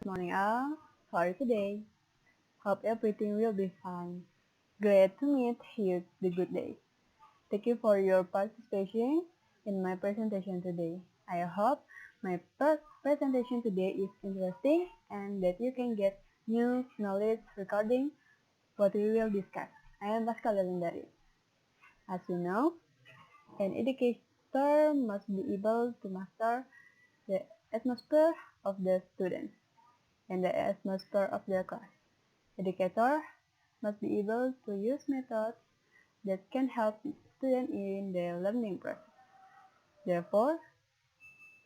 morning all. How are you today? Hope everything will be fine. Glad to meet you the good day. Thank you for your participation in my presentation today. I hope my presentation today is interesting and that you can get new knowledge regarding what we will discuss. I am Pascal Dalindari. As you know, an educator must be able to master the atmosphere of the students and the atmosphere of their class. Educator must be able to use methods that can help students in their learning process. Therefore,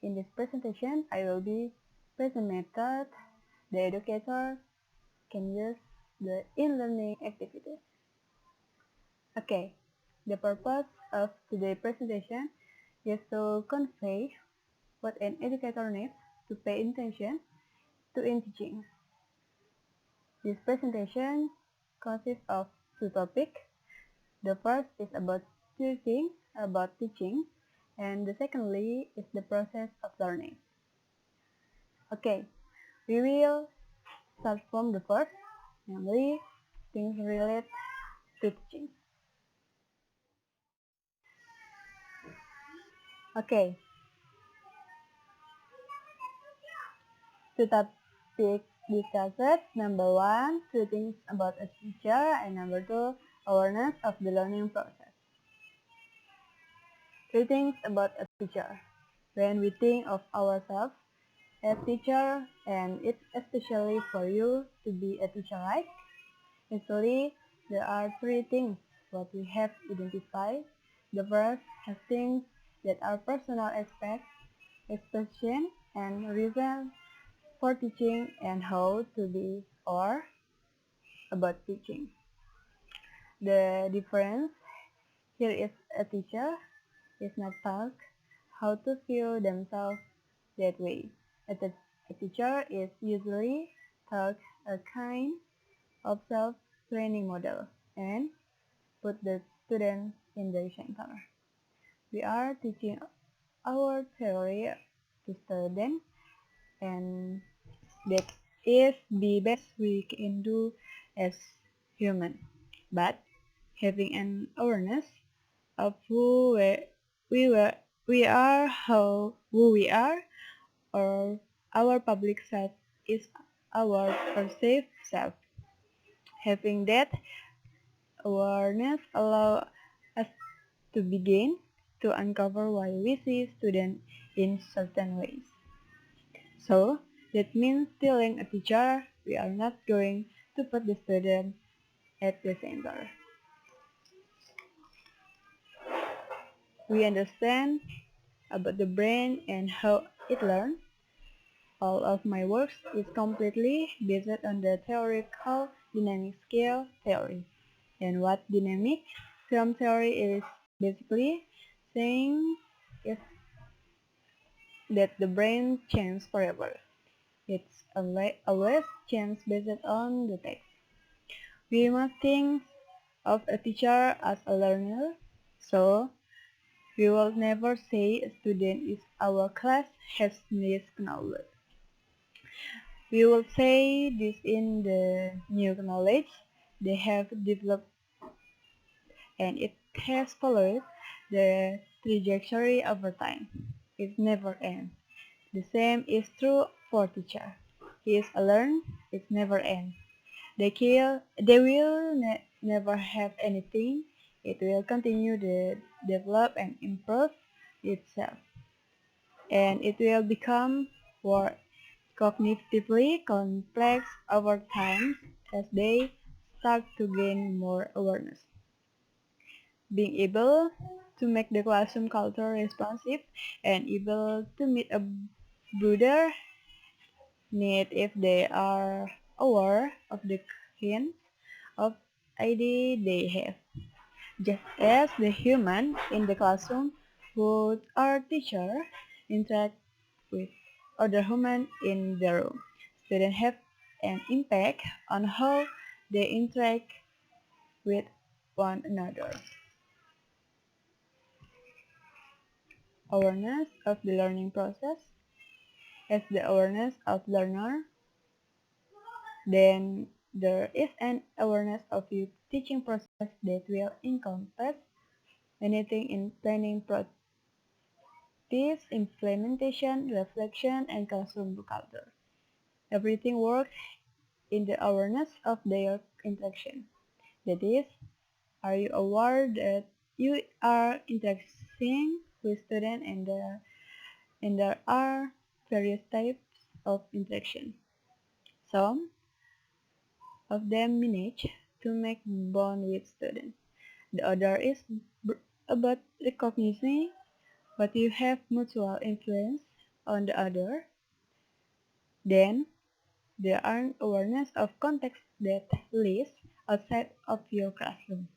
in this presentation, I will be present method the educator can use in learning activities. Okay, the purpose of today's presentation is to convey what an educator needs to pay attention to in teaching. This presentation consists of two topics. The first is about teaching, and the secondly is the process of learning. Okay, we will start from the first, namely things related to teaching. Okay, two topics discussed. Number one, two things about a teacher, and number two, awareness of the learning process. Three things about a teacher. When we think of ourselves as teacher, and it's especially for you to be a teacher, right? Actually, there are three things what we have identified. The first has things that are personal aspects, expression, and reason for teaching and how to be or about teaching. The difference here is a teacher is not taught how to feel themselves that way. A teacher is usually taught a kind of self-training model and put the student in the center. We are teaching our theory to students, and that is the best we can do as human. But having an awareness of we are, who we are, or our public self is our perceived self. Having that awareness allows us to begin to uncover why we see students in certain ways. So, that means telling a teacher we are not going to put the student at the center. We understand about the brain and how it learns. All of my works is completely based on the theory called dynamic scale theory. And what dynamic film theory is basically saying is that the brain changes forever. It's always changes based on the text. We must think of a teacher as a learner, so we will never say a student is our class has this knowledge. We will say this in the new knowledge they have developed, and it has followed the trajectory over time. It never ends. The same is true for teacher. He is a learn, it never ends. They will never have anything. It will continue to develop and improve itself. And it will become more cognitively complex over time as they start to gain more awareness. Being able to make the classroom culture responsive and able to meet a broader need if they are aware of the kind of idea they have. Just as the human in the classroom would our teacher interact with other human in the room. Students have an impact on how they interact with one another. Awareness of the learning process. As the awareness of learner, Then there is an awareness of your teaching process that will encompass anything in planning, practice, implementation, reflection, and classroom culture. Everything works in the awareness of their interaction. That is, are you aware that you are interacting with students and there are various types of interaction. Some of them manage to make bond with students. The other is about recognizing what you have mutual influence on the other. Then there are awareness of context that lives outside of your classroom.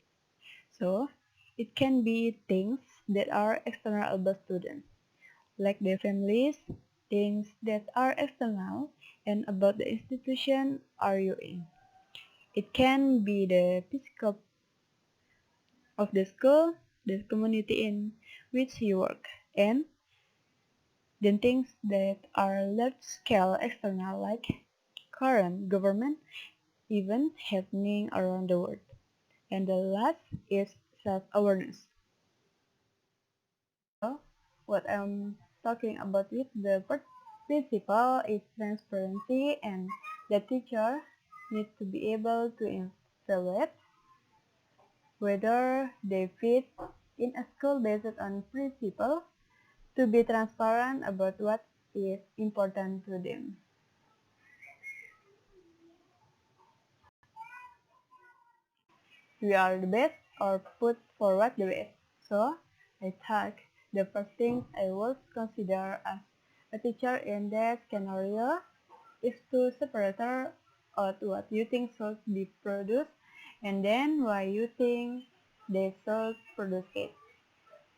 So it can be things that are external about students, like their families, things that are external and about the institution are you in. It can be the physical of the school, the community in which you work, and then things that are large-scale external like current government events happening around the world. And the last is self-awareness. So, what I'm talking about with the principle is transparency and the teacher needs to be able to evaluate whether they fit in a school based on principle to be transparent about what is important to them. We are the best or put forward the best. So, I think the first thing I would consider as a teacher in that scenario is to separate out what you think should be produced and then why you think they should produce it.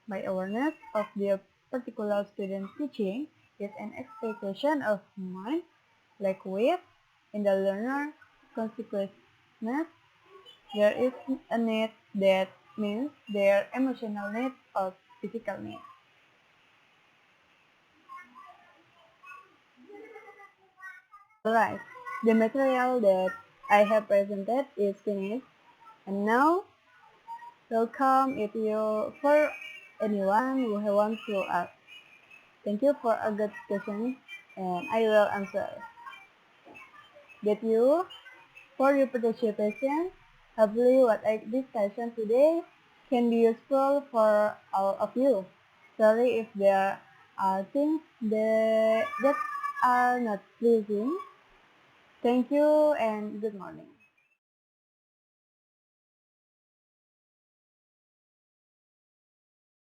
My awareness of the particular student teaching is an expectation of mine, like with in the learner consequences, there is a need that means their emotional need or physical need. Alright, the material that I have presented is finished, and now welcome if you for anyone who wants to ask. Thank you for a good question, and I will answer. Get you for your participation. Hopefully, what I discussion today can be useful for all of you. Sorry if there are things that are not pleasing. Thank you and good morning.